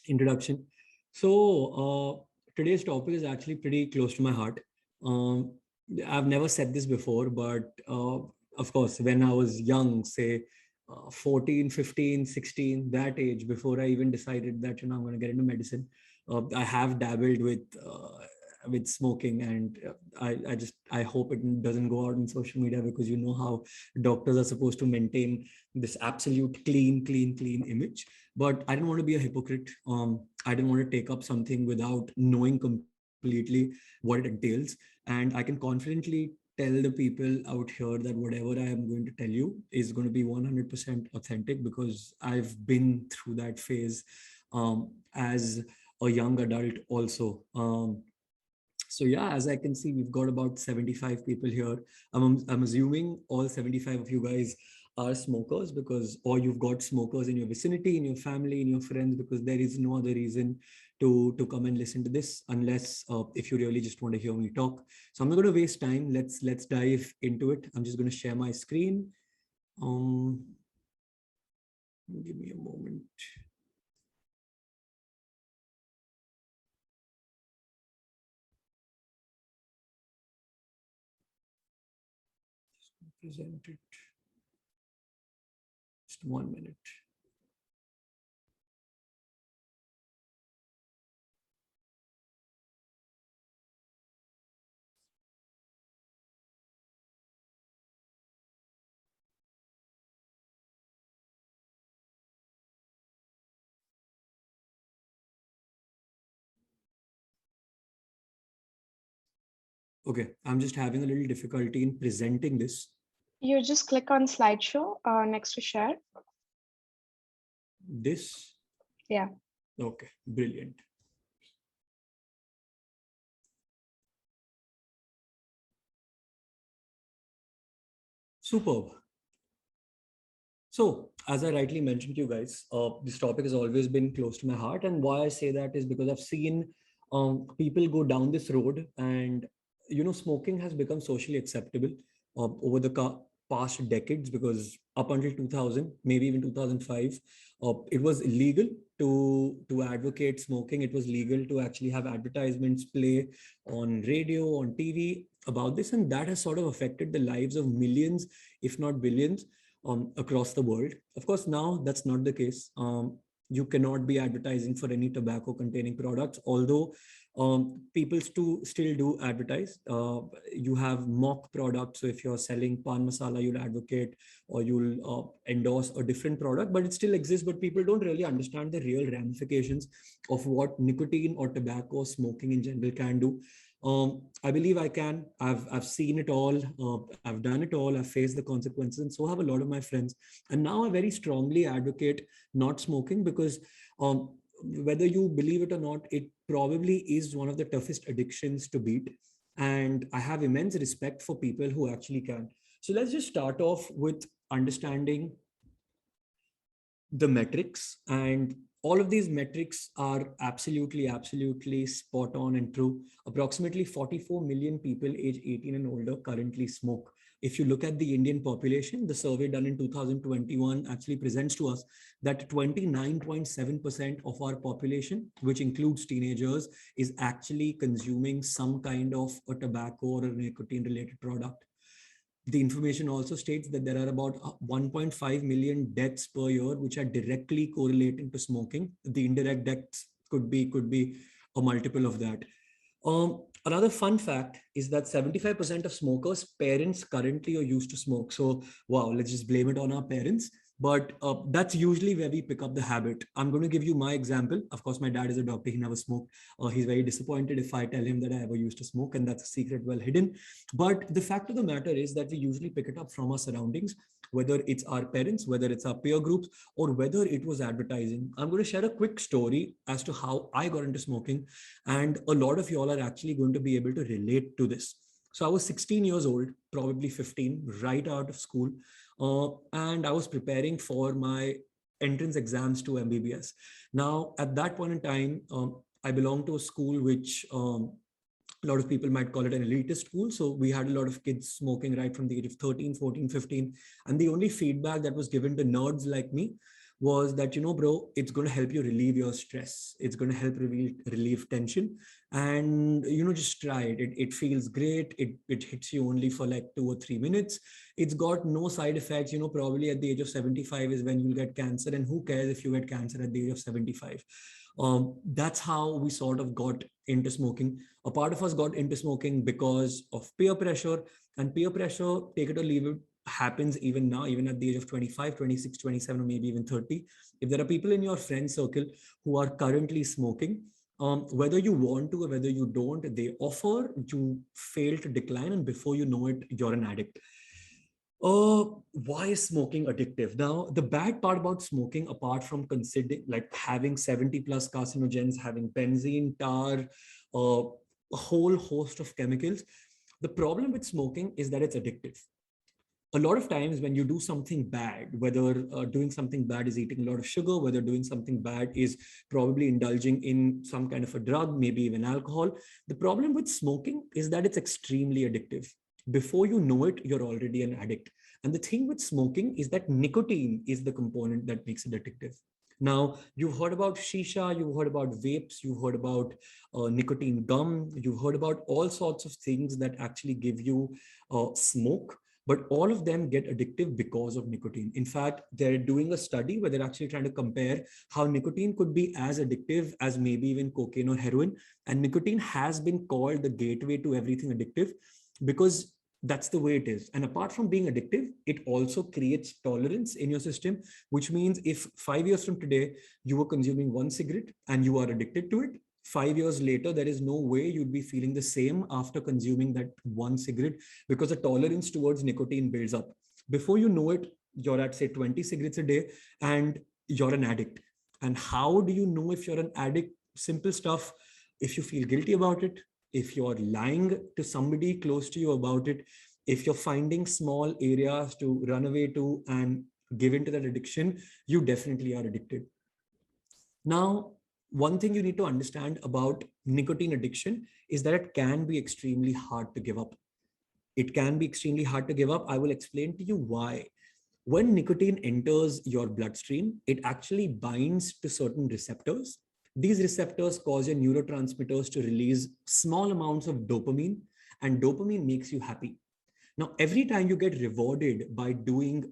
introduction. So today's topic is actually pretty close to my heart. Um, I've never said this before, but of course, when I was young, say 14, 15, 16, that age, before I even decided that, I'm going to get into medicine, I have dabbled with smoking, and I hope it doesn't go out in social media, because you know how doctors are supposed to maintain this absolute clean image. But I didn't want to be a hypocrite. I didn't want to take up something without knowing completely what it entails. And I can confidently tell the people out here that whatever I am going to tell you is going to be 100% authentic, because I've been through that phase as a young adult also. So yeah, as I can see, we've got about 75 people here. I'm assuming all 75 of you guys are smokers, because, or you've got smokers in your vicinity, in your family, in your friends, because there is no other reason to come and listen to this, unless if you really just want to hear me talk. So I'm not going to waste time. Let's dive into it. I'm just going to share my screen. Um, Give me a moment. Present it. Just 1 minute. Okay, I'm just having a little difficulty in presenting this. You just click on slideshow next to share. This. Yeah. Okay, brilliant. Superb. So, as I rightly mentioned to you guys, this topic has always been close to my heart. And why I say that is because I've seen people go down this road, and, smoking has become socially acceptable over the past decades, because up until 2000, maybe even 2005, it was illegal to advocate smoking. It was legal to actually have advertisements play on radio, on TV about this. And that has sort of affected the lives of millions, if not billions, across the world. Of course, now that's not the case. You cannot be advertising for any tobacco containing products, although people still do advertise. You have mock products. So if you're selling pan masala, you'll advocate or you'll endorse a different product, but it still exists. But people don't really understand the real ramifications of what nicotine or tobacco smoking in general can do. I believe I can. I've seen it all. I've done it all. I've faced the consequences, and so have a lot of my friends. And now I very strongly advocate not smoking, because whether you believe it or not, it probably is one of the toughest addictions to beat. And I have immense respect for people who actually can. So let's just start off with understanding the metrics, and all of these metrics are absolutely spot on and true. Approximately 44 million people age 18 and older currently smoke. If you look at the Indian population, the survey done in 2021 actually presents to us that 29.7% of our population, which includes teenagers, is actually consuming some kind of a tobacco or a nicotine related product. The information also states that there are about 1.5 million deaths per year, which are directly correlating to smoking. The indirect deaths could be a multiple of that. Another fun fact is that 75% of smokers' parents currently are used to smoke. So, wow, let's just blame it on our parents. But that's usually where we pick up the habit. I'm going to give you my example. Of course, my dad is a doctor. He never smoked. He's very disappointed if I tell him that I ever used to smoke, and that's a secret well hidden. But the fact of the matter is that we usually pick it up from our surroundings, whether it's our parents, whether it's our peer groups, or whether it was advertising. I'm going to share a quick story as to how I got into smoking, and a lot of y'all are actually going to be able to relate to this. So I was 16 years old, probably 15, right out of school, and I was preparing for my entrance exams to MBBS. Now, at that point in time, I belonged to a school which a lot of people might call it an elitist school. So we had a lot of kids smoking right from the age of 13, 14, 15. And the only feedback that was given to nerds like me was that, bro, it's going to help you relieve your stress. It's going to help relieve tension. And, just try it. It feels great. It hits you only for like 2 or 3 minutes. It's got no side effects. Probably at the age of 75 is when you'll get cancer. And who cares if you get cancer at the age of 75? That's how we sort of got into smoking. A part of us got into smoking because of peer pressure, and peer pressure, take it or leave it, happens even now, even at the age of 25, 26, 27, or maybe even 30. If there are people in your friend circle who are currently smoking, whether you want to or whether you don't, they offer, you fail to decline, and before you know it, you're an addict. Why is smoking addictive? Now, the bad part about smoking, apart from considering like having 70 plus carcinogens, having benzene, tar, a whole host of chemicals, the problem with smoking is that it's addictive. A lot of times when you do something bad, whether doing something bad is eating a lot of sugar, whether doing something bad is probably indulging in some kind of a drug, maybe even alcohol, the problem with smoking is that it's extremely addictive. Before you know it, you're already an addict. And the thing with smoking is that nicotine is the component that makes it addictive. Now, you've heard about sheesha, you've heard about vapes, you've heard about nicotine gum, you've heard about all sorts of things that actually give you smoke, but all of them get addictive because of nicotine. In fact, they're doing a study where they're actually trying to compare how nicotine could be as addictive as maybe even cocaine or heroin. And nicotine has been called the gateway to everything addictive because that's the way it is. And apart from being addictive, it also creates tolerance in your system, which means if 5 years from today you were consuming one cigarette and you are addicted to it, 5 years later, there is no way you'd be feeling the same after consuming that one cigarette, because the tolerance towards nicotine builds up. Before you know it, you're at, say, 20 cigarettes a day and you're an addict. And how do you know if you're an addict? Simple stuff. If you feel guilty about it, if you're lying to somebody close to you about it, if you're finding small areas to run away to and give into that addiction, you definitely are addicted. Now, one thing you need to understand about nicotine addiction is that it can be extremely hard to give up. It can be extremely hard to give up. I will explain to you why. When nicotine enters your bloodstream, it actually binds to certain receptors. These receptors cause your neurotransmitters to release small amounts of dopamine, and dopamine makes you happy. Now, every time you get rewarded by doing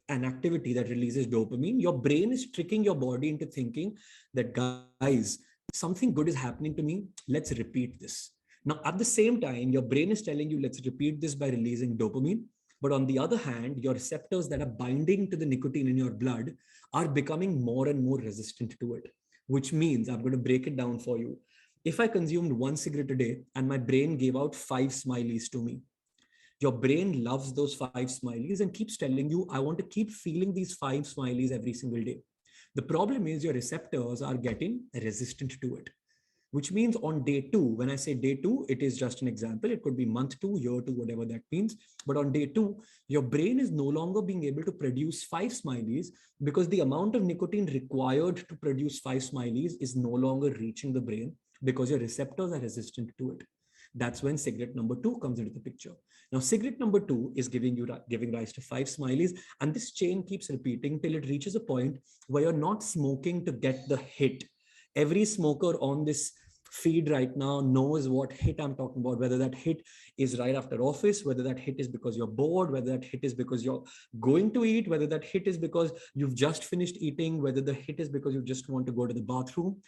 an activity that releases dopamine, your brain is tricking your body into thinking that, guys, something good is happening to me. Let's repeat this. Now, at the same time, your brain is telling you, let's repeat this by releasing dopamine. But on the other hand, your receptors that are binding to the nicotine in your blood are becoming more and more resistant to it, which means I'm going to break it down for you. If I consumed one cigarette a day and my brain gave out 5 smileys to me, your brain loves those 5 smileys and keeps telling you, I want to keep feeling these 5 smileys every single day. The problem is your receptors are getting resistant to it, which means on day two, when I say day two, it is just an example. It could be month two, year two, whatever that means. But on day two, your brain is no longer being able to produce 5 smileys because the amount of nicotine required to produce 5 smileys is no longer reaching the brain because your receptors are resistant to it. That's when cigarette number two comes into the picture. Now, cigarette number two is giving rise to 5 smileys, and this chain keeps repeating till it reaches a point where you're not smoking to get the hit. Every smoker on this feed right now knows what hit I'm talking about, whether that hit is right after office, whether that hit is because you're bored, whether that hit is because you're going to eat, whether that hit is because you've just finished eating, whether the hit is because you just want to go to the bathroom.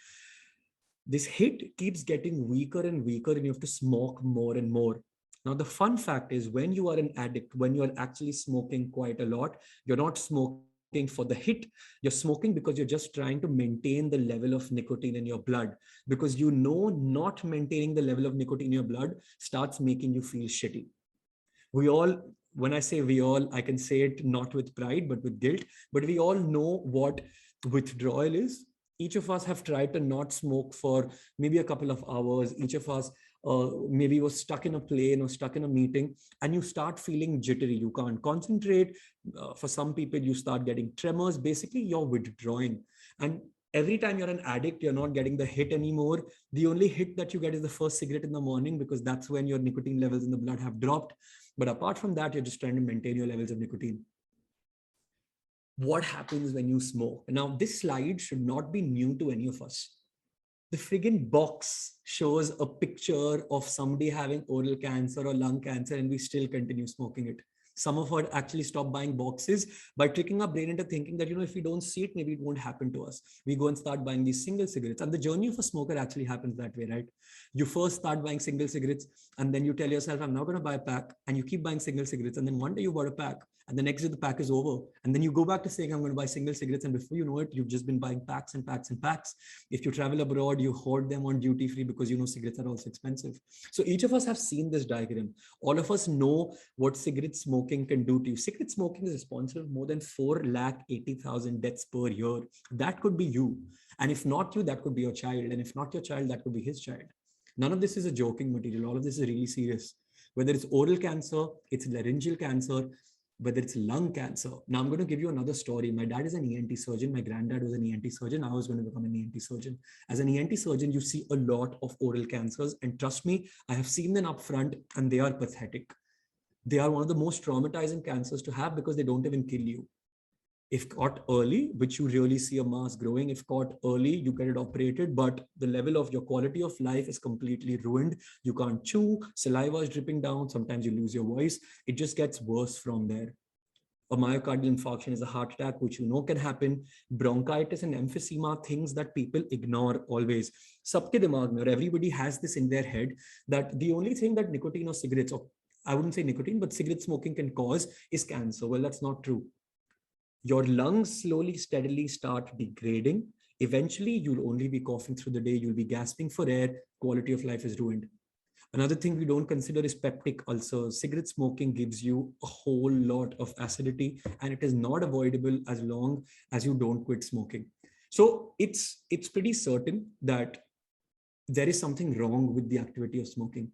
This hit keeps getting weaker and weaker, and you have to smoke more and more. Now, the fun fact is when you are an addict, when you are actually smoking quite a lot, you're not smoking for the hit. You're smoking because you're just trying to maintain the level of nicotine in your blood, because you know not maintaining the level of nicotine in your blood starts making you feel shitty. We all, when I say we all, I can say it not with pride, but with guilt, but we all know what withdrawal is. Each of us have tried to not smoke for maybe a couple of hours. Each of us maybe was stuck in a plane or stuck in a meeting, and you start feeling jittery. You can't concentrate. For some people, you start getting tremors. Basically, you're withdrawing. And every time you're an addict, you're not getting the hit anymore. The only hit that you get is the first cigarette in the morning, because that's when your nicotine levels in the blood have dropped. But apart from that, you're just trying to maintain your levels of nicotine. What happens when you smoke? Now, this slide should not be new to any of us. The friggin' box shows a picture of somebody having oral cancer or lung cancer, and we still continue smoking it. Some of us actually stop buying boxes by tricking our brain into thinking that, if we don't see it, maybe it won't happen to us. We go and start buying these single cigarettes. And the journey of a smoker actually happens that way, right? You first start buying single cigarettes, and then you tell yourself, I'm not going to buy a pack. And you keep buying single cigarettes. And then one day you bought a pack, and the next day the pack is over. And then you go back to saying, I'm going to buy single cigarettes. And before you know it, you've just been buying packs and packs and packs. If you travel abroad, you hoard them on duty free because cigarettes are also expensive. So each of us have seen this diagram. All of us know what cigarette smoking can do to you. Cigarette smoking is responsible for more than 480,000 deaths per year. That could be you. And if not you, that could be your child. And if not your child, that could be his child. None of this is a joking material. All of this is really serious. Whether it's oral cancer, it's laryngeal cancer, whether it's lung cancer. Now, I'm going to give you another story. My dad is an ENT surgeon. My granddad was an ENT surgeon. I was going to become an ENT surgeon. As an ENT surgeon, you see a lot of oral cancers. And trust me, I have seen them up front, and they are pathetic. They are one of the most traumatizing cancers to have because they don't even kill you. If caught early, which you really see a mass growing, if caught early, you get it operated, but the level of your quality of life is completely ruined. You can't chew, saliva is dripping down, sometimes you lose your voice. It just gets worse from there. A myocardial infarction is a heart attack, which can happen. Bronchitis and emphysema, things that people ignore always. Sabke dimag mein, or everybody has this in their head that the only thing that nicotine or cigarettes, or I wouldn't say nicotine, but cigarette smoking can cause is cancer. Well, that's not true. Your lungs slowly, steadily start degrading. Eventually, you'll only be coughing through the day. You'll be gasping for air. Quality of life is ruined. Another thing we don't consider is peptic ulcers. Cigarette smoking gives you a whole lot of acidity, and it is not avoidable as long as you don't quit smoking. So it's pretty certain that there is something wrong with the activity of smoking.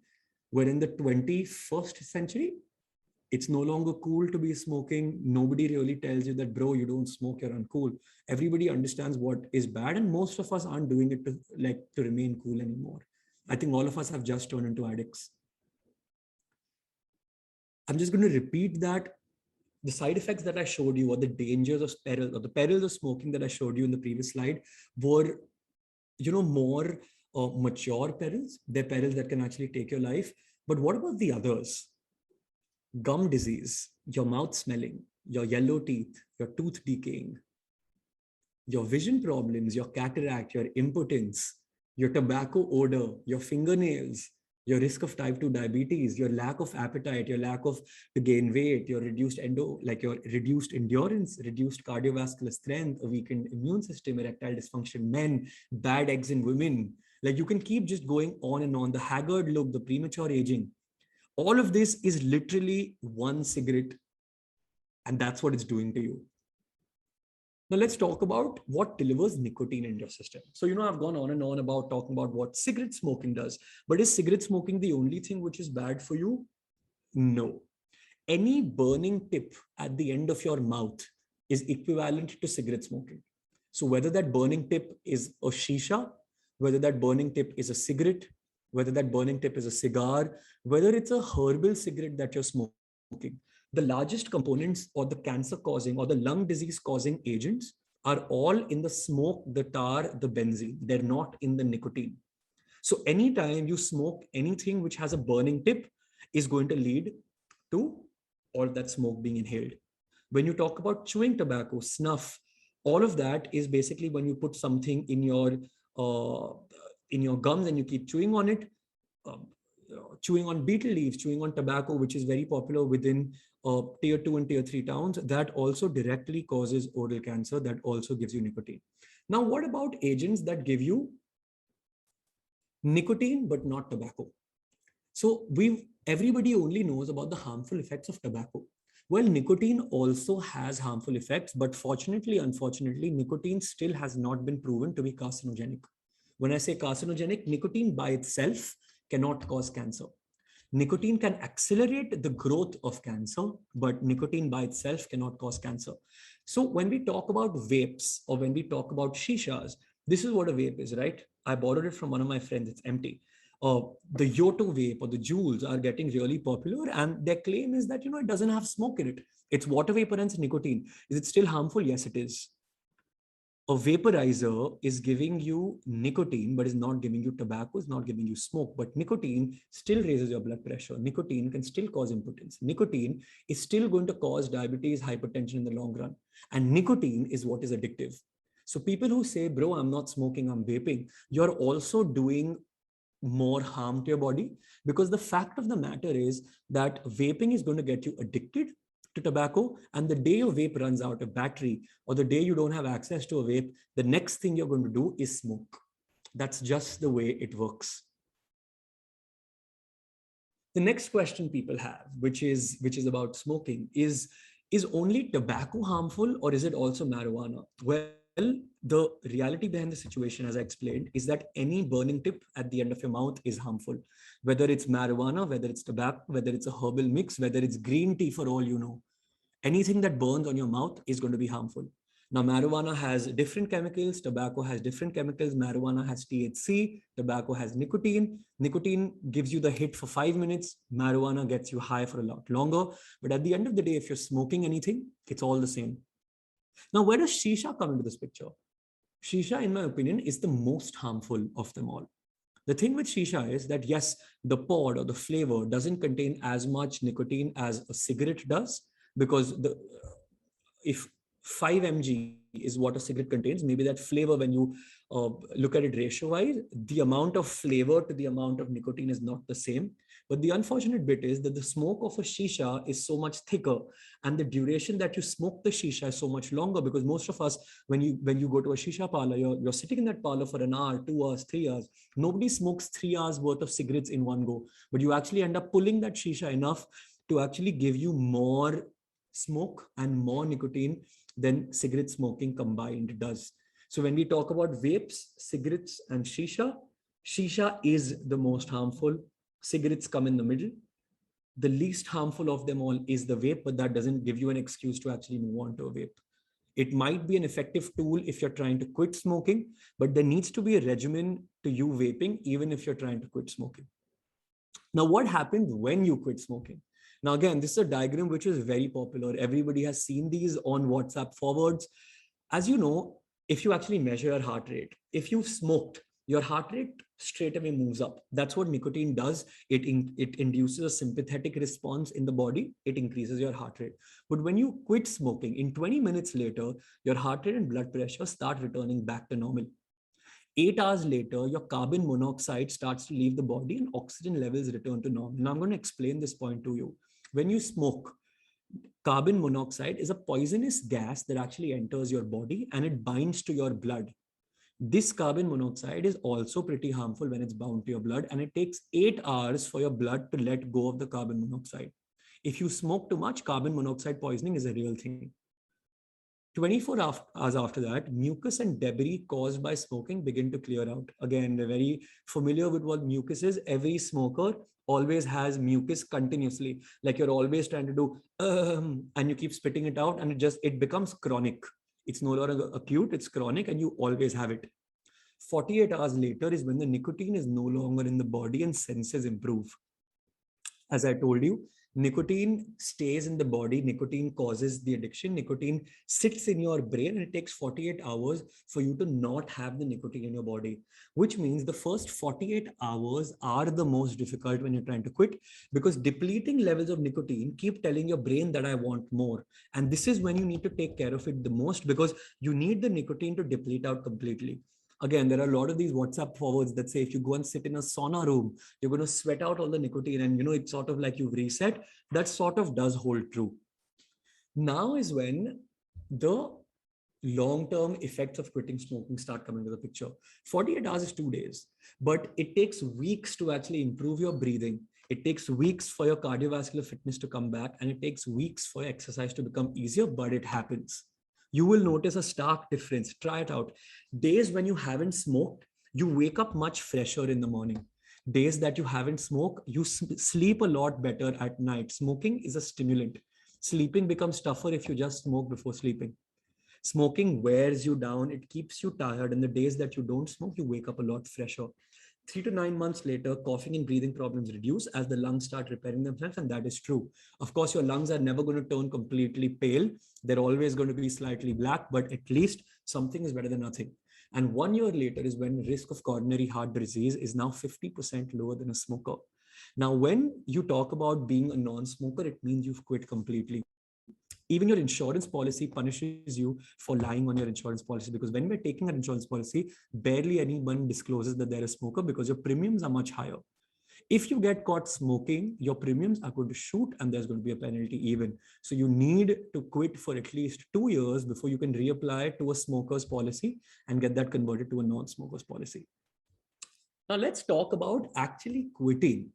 We're in the 21st century. It's no longer cool to be smoking. Nobody really tells you that, bro, you don't smoke, you're uncool. Everybody understands what is bad, and most of us aren't doing it to remain cool anymore. I think all of us have just turned into addicts. I'm just going to repeat that. The side effects that I showed you, or the dangers of peril, or the perils of smoking that I showed you in the previous slide, were, more mature perils. They're perils that can actually take your life. But what about the others? Gum disease, your mouth smelling, your yellow teeth, your tooth decaying, your vision problems, your cataract, your impotence, your tobacco odor, your fingernails, your risk of type 2 diabetes, your lack of appetite, your lack of to gain weight, your reduced your reduced endurance, reduced cardiovascular strength, a weakened immune system, erectile dysfunction, men, bad eggs in women. Like, you can keep just going on and on. The haggard look, the premature aging. All of this is literally one cigarette, and that's what it's doing to you. Now let's talk about what delivers nicotine in your system. So, I've gone on and on about talking about what cigarette smoking does, but is cigarette smoking the only thing which is bad for you? No. Any burning tip at the end of your mouth is equivalent to cigarette smoking. So whether that burning tip is a sheesha, whether that burning tip is a cigarette, whether that burning tip is a cigar, whether it's a herbal cigarette that you're smoking, the largest components, or the cancer causing or the lung disease causing agents, are all in the smoke, the tar, the benzene. They're not in the nicotine. So anytime you smoke anything which has a burning tip is going to lead to all that smoke being inhaled. When you talk about chewing tobacco, snuff, all of that is basically when you put something in your gums and you keep chewing on it, chewing on betel leaves, chewing on tobacco, which is very popular within tier 2 and tier 3 towns, that also directly causes oral cancer. That also gives you nicotine. Now, what about agents that give you nicotine but not tobacco? So everybody only knows about the harmful effects of tobacco. Well, nicotine also has harmful effects, but unfortunately, nicotine still has not been proven to be carcinogenic. When I say carcinogenic, nicotine by itself cannot cause cancer. Nicotine can accelerate the growth of cancer, but nicotine by itself cannot cause cancer. So when we talk about vapes, or when we talk about sheeshas, this is what a vape is, right? I borrowed it from one of my friends. It's empty. The Yoto vape or the Juuls are getting really popular, and their claim is that it doesn't have smoke in it. It's water vapor and nicotine. Is it still harmful? Yes, it is. A vaporizer is giving you nicotine, but is not giving you tobacco, is not giving you smoke. But nicotine still raises your blood pressure. Nicotine can still cause impotence. Nicotine is still going to cause diabetes, hypertension in the long run. And nicotine is what is addictive. So people who say, bro, I'm not smoking, I'm vaping, you're also doing more harm to your body, because the fact of the matter is that vaping is going to get you addicted to tobacco, and the day your vape runs out of battery or the day you don't have access to a vape, the next thing you're going to do is smoke. That's just the way it works. The next question people have, which is about smoking, is only tobacco harmful, or is it also marijuana? Well, the reality behind the situation, as I explained, is that any burning tip at the end of your mouth is harmful. Whether it's marijuana, whether it's tobacco, whether it's a herbal mix, whether it's green tea, for all you know, anything that burns on your mouth is going to be harmful. Now, marijuana has different chemicals, tobacco has different chemicals. Marijuana has THC, tobacco has nicotine. Nicotine gives you the hit for 5 minutes, marijuana gets you high for a lot longer. But at the end of the day, if you're smoking anything, it's all the same. Now, where does shisha come into this picture? Shisha, in my opinion, is the most harmful of them all. The thing with shisha is that, yes, the pod or the flavor doesn't contain as much nicotine as a cigarette does, because if 5 mg is what a cigarette contains, maybe that flavor, when you look at it ratio wise, the amount of flavor to the amount of nicotine is not the same. But the unfortunate bit is that the smoke of a shisha is so much thicker, and the duration that you smoke the shisha is so much longer, because most of us, when you go to a shisha parlor, you're sitting in that parlor for an hour, 2 hours, 3 hours. Nobody smokes 3 hours worth of cigarettes in one go, but you actually end up pulling that shisha enough to actually give you more smoke and more nicotine than cigarette smoking combined does. So when we talk about vapes, cigarettes, and shisha, shisha is the most harmful. Cigarettes come in the middle. The least harmful of them all is the vape, but that doesn't give you an excuse to actually move on to a vape. It might be an effective tool if you're trying to quit smoking, but there needs to be a regimen to you vaping, even if you're trying to quit smoking. Now, what happens when you quit smoking? Now, again, this is a diagram which is very popular. Everybody has seen these on WhatsApp forwards. As you know, if you actually measure your heart rate, if you've smoked, your heart rate straight away moves up. That's what nicotine does. It induces a sympathetic response in the body. It increases your heart rate. But when you quit smoking, in 20 minutes later, your heart rate and blood pressure start returning back to normal. 8 hours later, your carbon monoxide starts to leave the body and oxygen levels return to normal. Now, I'm going to explain this point to you. When you smoke, carbon monoxide is a poisonous gas that actually enters your body and it binds to your blood. This carbon monoxide is also pretty harmful when it's bound to your blood, and it takes 8 hours for your blood to let go of the carbon monoxide. If you smoke too much, carbon monoxide poisoning is a real thing. 24 hours after that, mucus and debris caused by smoking begin to clear out. Again, we're very familiar with what mucus is. Every smoker always has mucus continuously. Like you're always trying to do, and you keep spitting it out, and it becomes chronic. It's no longer acute, it's chronic, and you always have it. 48 hours later is when the nicotine is no longer in the body and senses improve. As I told you, nicotine stays in the body. Nicotine causes the addiction. Nicotine sits in your brain, and it takes 48 hours for you to not have the nicotine in your body, which means the first 48 hours are the most difficult when you're trying to quit, because depleting levels of nicotine keep telling your brain that I want more. And this is when you need to take care of it the most, because you need the nicotine to deplete out completely. Again, there are a lot of these WhatsApp forwards that say if you go and sit in a sauna room, you're going to sweat out all the nicotine, and it's sort of like you've reset. That sort of does hold true. Now is when the long-term effects of quitting smoking start coming into the picture. 48 hours is 2 days, but it takes weeks to actually improve your breathing. It takes weeks for your cardiovascular fitness to come back, and it takes weeks for exercise to become easier, but it happens. You will notice a stark difference. Try it out. Days when you haven't smoked, you wake up much fresher in the morning. Days that you haven't smoked, you sleep a lot better at night. Smoking is a stimulant. Sleeping becomes tougher if you just smoke before sleeping. Smoking wears you down. It keeps you tired. And the days that you don't smoke, you wake up a lot fresher. 3 to 9 months later, coughing and breathing problems reduce as the lungs start repairing themselves. And that is true. Of course, your lungs are never going to turn completely pale. They're always going to be slightly black, but at least something is better than nothing. And 1 year later is when risk of coronary heart disease is now 50% lower than a smoker. Now, when you talk about being a non-smoker, it means you've quit completely. Even your insurance policy punishes you for lying on your insurance policy, because when we're taking an insurance policy, barely anyone discloses that they're a smoker because your premiums are much higher. If you get caught smoking, your premiums are going to shoot and there's going to be a penalty even. So you need to quit for at least 2 years before you can reapply to a smoker's policy and get that converted to a non-smoker's policy. Now let's talk about actually quitting.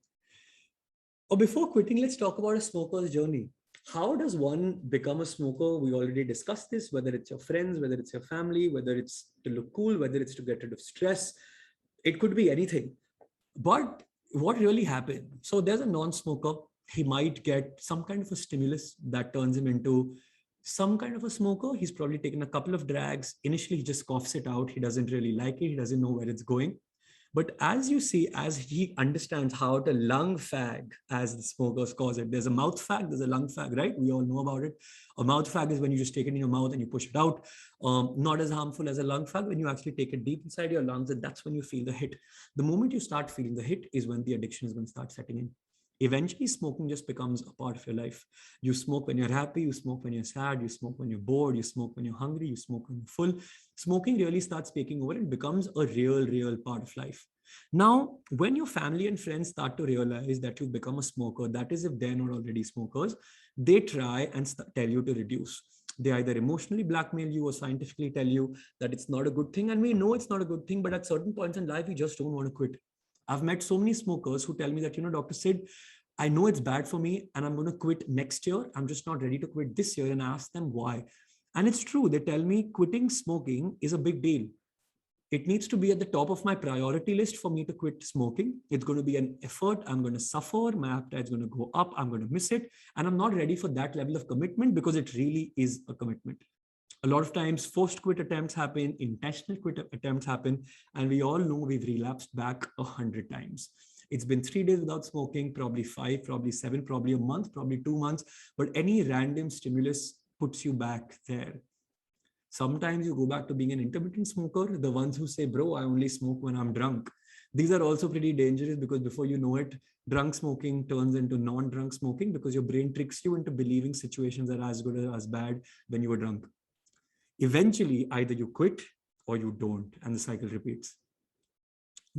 Or before quitting, let's talk about a smoker's journey. How does one become a smoker? We already discussed this, whether it's your friends, whether it's your family, whether it's to look cool, whether it's to get rid of stress. It could be anything. But what really happened? So there's a non-smoker. He might get some kind of a stimulus that turns him into some kind of a smoker. He's probably taken a couple of drags. Initially, he just coughs it out. He doesn't really like it. He doesn't know where it's going. But as you see, as he understands how to lung fag, as the smokers call it, there's a mouth fag, there's a lung fag, right? We all know about it. A mouth fag is when you just take it in your mouth and you push it out. Not as harmful as a lung fag when you actually take it deep inside your lungs, and that's when you feel the hit. The moment you start feeling the hit is when the addiction is going to start setting in. Eventually, smoking just becomes a part of your life. You smoke when you're happy, you smoke when you're sad, you smoke when you're bored, you smoke when you're hungry, you smoke when you're full. Smoking really starts taking over and becomes a real part of life. Now, when your family and friends start to realize that you've become a smoker, that is, if they're not already smokers, they try and tell you to reduce. They either emotionally blackmail you or scientifically tell you that it's not a good thing. And we know it's not a good thing, but at certain points in life, we just don't want to quit. I've met so many smokers who tell me that, Dr. Sid, I know it's bad for me and I'm going to quit next year. I'm just not ready to quit this year. And I ask them why. And it's true. They tell me quitting smoking is a big deal. It needs to be at the top of my priority list for me to quit smoking. It's going to be an effort. I'm going to suffer. My appetite's going to go up. I'm going to miss it. And I'm not ready for that level of commitment because it really is a commitment. A lot of times forced quit attempts happen, intentional quit attempts happen, and we all know we've relapsed back 100 times. It's been 3 days without smoking, probably 5, probably 7, probably a month, probably 2 months, but any random stimulus puts you back there. Sometimes you go back to being an intermittent smoker, the ones who say, bro, I only smoke when I'm drunk. These are also pretty dangerous because before you know it, drunk smoking turns into non-drunk smoking because your brain tricks you into believing situations are as good or as bad when you were drunk. Eventually, either you quit or you don't, and the cycle repeats.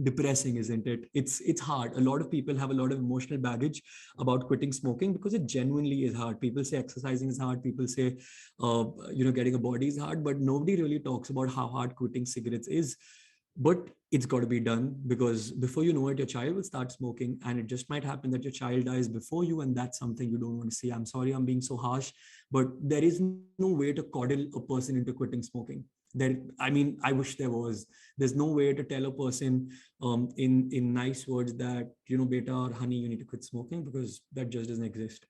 Depressing, isn't it? It's hard. A lot of people have a lot of emotional baggage about quitting smoking because it genuinely is hard. People say exercising is hard. People say, getting a body is hard, but nobody really talks about how hard quitting cigarettes is. But it's got to be done because before you know it, your child will start smoking, and it just might happen that your child dies before you, and that's something you don't want to see. I'm sorry, I'm being so harsh, but there is no way to coddle a person into quitting smoking. I wish there was. There's no way to tell a person in nice words that, beta or honey, you need to quit smoking, because that just doesn't exist.